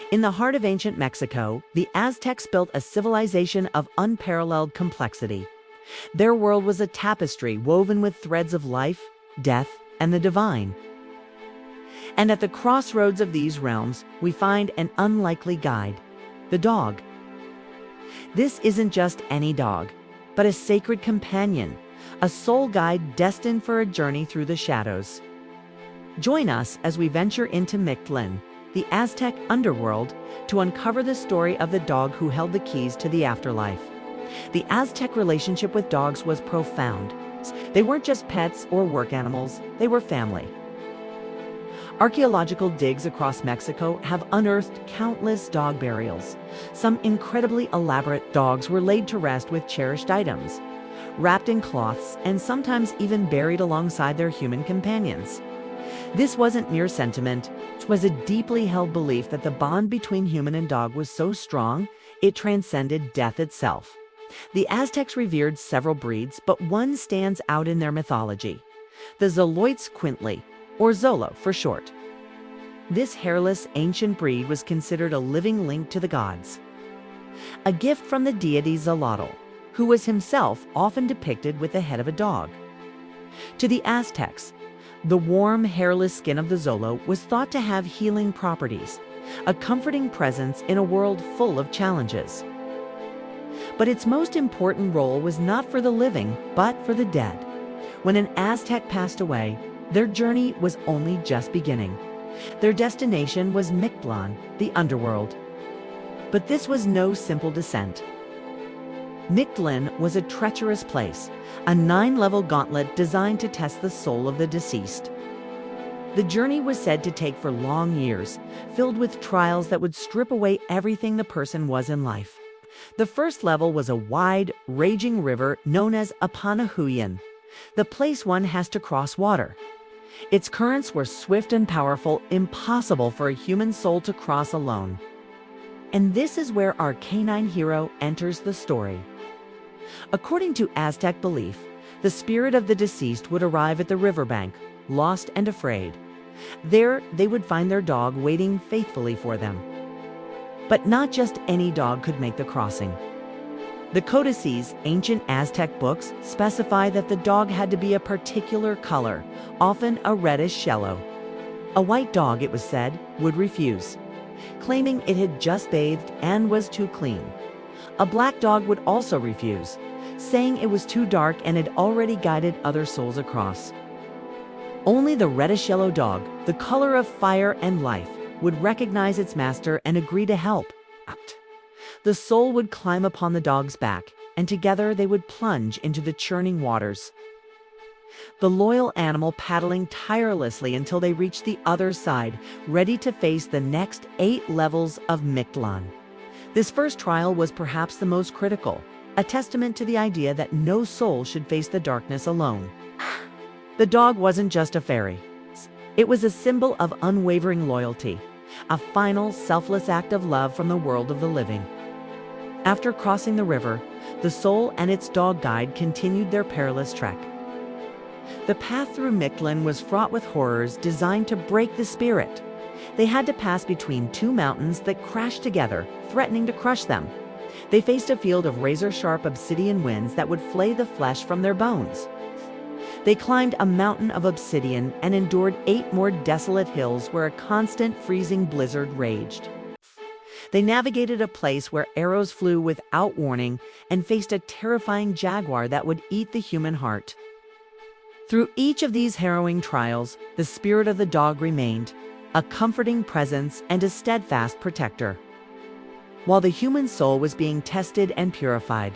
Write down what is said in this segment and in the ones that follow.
In the heart of ancient Mexico, the Aztecs built a civilization of unparalleled complexity. Their world was a tapestry woven with threads of life, death, and the divine. And at the crossroads of these realms, we find an unlikely guide, the dog. This isn't just any dog, but a sacred companion, a soul guide destined for a journey through the shadows. Join us as we venture into Mictlán, the Aztec Underworld, to uncover the story of the dog who held the keys to the afterlife. The Aztec relationship with dogs was profound. They weren't just pets or work animals, they were family. Archaeological digs across Mexico have unearthed countless dog burials. Some incredibly elaborate dogs were laid to rest with cherished items, wrapped in cloths and sometimes even buried alongside their human companions. This wasn't mere sentiment, it was a deeply held belief that the bond between human and dog was so strong, it transcended death itself. The Aztecs revered several breeds, but one stands out in their mythology: the Xoloitzcuintli, or Xolo for short. This hairless ancient breed was considered a living link to the gods, a gift from the deity Xolotl, who was himself often depicted with the head of a dog. To the Aztecs, the warm, hairless skin of the Xolo was thought to have healing properties, a comforting presence in a world full of challenges. But its most important role was not for the living, but for the dead. When an Aztec passed away, their journey was only just beginning. Their destination was Mictlán, the underworld. But this was no simple descent. Mictlán was a treacherous place, a 9-level gauntlet designed to test the soul of the deceased. The journey was said to take for long years, filled with trials that would strip away everything the person was in life. The first level was a wide, raging river known as Apanahuyan, the place one has to cross water. Its currents were swift and powerful, impossible for a human soul to cross alone. And this is where our canine hero enters the story. According to Aztec belief, the spirit of the deceased would arrive at the riverbank, lost and afraid. There, they would find their dog waiting faithfully for them. But not just any dog could make the crossing. The codices, ancient Aztec books, specify that the dog had to be a particular color, often a reddish yellow. A white dog, it was said, would refuse, claiming it had just bathed and was too clean. A black dog would also refuse, saying it was too dark and had already guided other souls across. Only the reddish-yellow dog, the color of fire and life, would recognize its master and agree to help. The soul would climb upon the dog's back, and together they would plunge into the churning waters. The loyal animal paddling tirelessly until they reached the other side, ready to face the next 8 levels of Mictlán. This first trial was perhaps the most critical, a testament to the idea that no soul should face the darkness alone. The dog wasn't just a fairy. It was a symbol of unwavering loyalty, a final, selfless act of love from the world of the living. After crossing the river, the soul and its dog guide continued their perilous trek. The path through Mictlán was fraught with horrors designed to break the spirit. They had to pass between 2 mountains that crashed together, threatening to crush them. They faced a field of razor-sharp obsidian winds that would flay the flesh from their bones. They climbed a mountain of obsidian and endured 8 more desolate hills where a constant freezing blizzard raged. They navigated a place where arrows flew without warning and faced a terrifying jaguar that would eat the human heart. Through each of these harrowing trials, the spirit of the dog remained, a comforting presence and a steadfast protector. While the human soul was being tested and purified,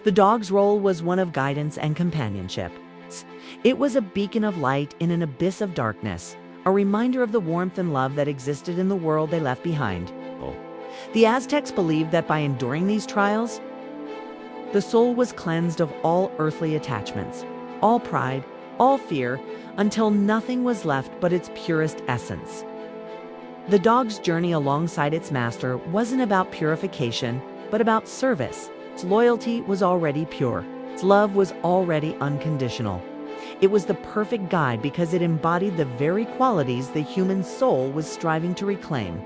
the dog's role was one of guidance and companionship. It was a beacon of light in an abyss of darkness, a reminder of the warmth and love that existed in the world they left behind. The Aztecs believed that by enduring these trials, the soul was cleansed of all earthly attachments, all pride, all fear, until nothing was left but its purest essence. The dog's journey alongside its master wasn't about purification, but about service. Its loyalty was already pure. Its love was already unconditional. It was the perfect guide because it embodied the very qualities the human soul was striving to reclaim.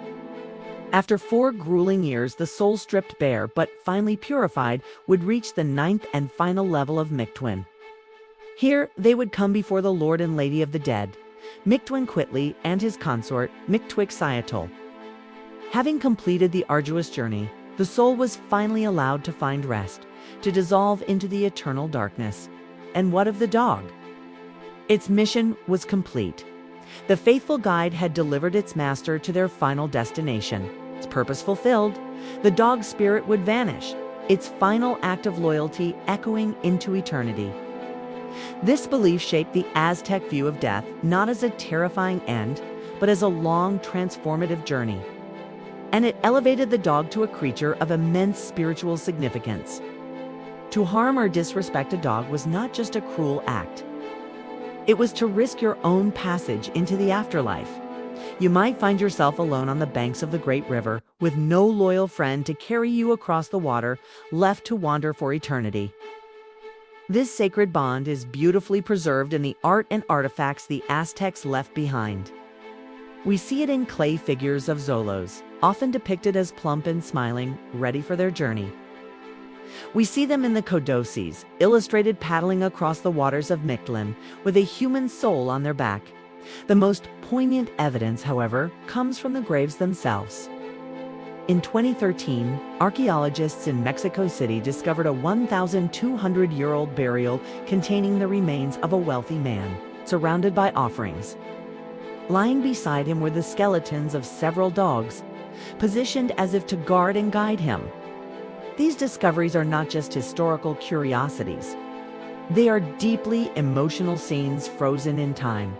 After 4 grueling years, the soul stripped bare but finally purified would reach the 9th and final level of Mictlán. Here, they would come before the Lord and Lady of the Dead, Xoloitzcuintli, and his consort, Xolotl. Having completed the arduous journey, the soul was finally allowed to find rest, to dissolve into the eternal darkness. And what of the dog? Its mission was complete. The faithful guide had delivered its master to their final destination. Its purpose fulfilled, the dog's spirit would vanish, its final act of loyalty echoing into eternity. This belief shaped the Aztec view of death not as a terrifying end, but as a long, transformative journey. And it elevated the dog to a creature of immense spiritual significance. To harm or disrespect a dog was not just a cruel act. It was to risk your own passage into the afterlife. You might find yourself alone on the banks of the great river, with no loyal friend to carry you across the water, left to wander for eternity. This sacred bond is beautifully preserved in the art and artifacts the Aztecs left behind. We see it in clay figures of Xolos, often depicted as plump and smiling, ready for their journey. We see them in the codoses, illustrated paddling across the waters of Mictlán, with a human soul on their back. The most poignant evidence, however, comes from the graves themselves. In 2013, archaeologists in Mexico City discovered a 1,200-year-old burial containing the remains of a wealthy man, surrounded by offerings. Lying beside him were the skeletons of several dogs, positioned as if to guard and guide him. These discoveries are not just historical curiosities. They are deeply emotional scenes frozen in time.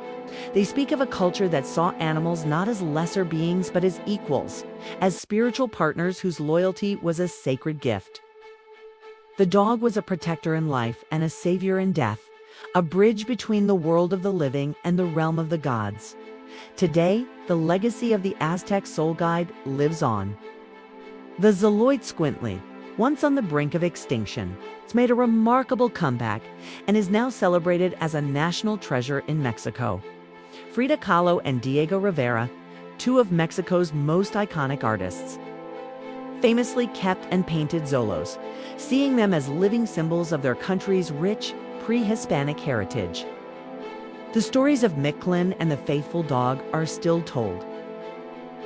They speak of a culture that saw animals not as lesser beings but as equals, as spiritual partners whose loyalty was a sacred gift. The dog was a protector in life and a savior in death, a bridge between the world of the living and the realm of the gods. Today, the legacy of the Aztec soul guide lives on. The Xoloitzcuintli, once on the brink of extinction, has made a remarkable comeback and is now celebrated as a national treasure in Mexico. Frida Kahlo and Diego Rivera, 2 of Mexico's most iconic artists, famously kept and painted Xolos, seeing them as living symbols of their country's rich, pre-Hispanic heritage. The stories of Mictlán and the faithful dog are still told,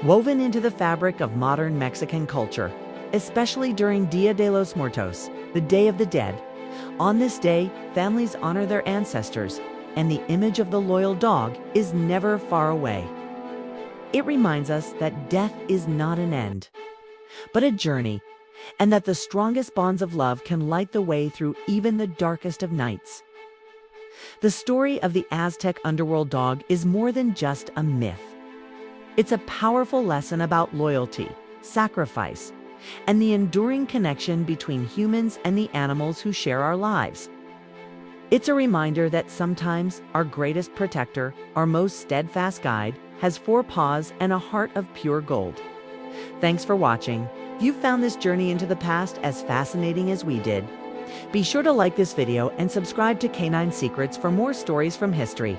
woven into the fabric of modern Mexican culture, especially during Dia de los Muertos, the Day of the Dead. On this day, families honor their ancestors, and the image of the loyal dog is never far away. It reminds us that death is not an end, but a journey, and that the strongest bonds of love can light the way through even the darkest of nights. The story of the Aztec Underworld dog is more than just a myth. It's a powerful lesson about loyalty, sacrifice, and the enduring connection between humans and the animals who share our lives. It's a reminder that sometimes our greatest protector, our most steadfast guide, has 4 paws and a heart of pure gold. Thanks for watching. If you found this journey into the past as fascinating as we did, be sure to like this video and subscribe to Canine Secrets for more stories from history.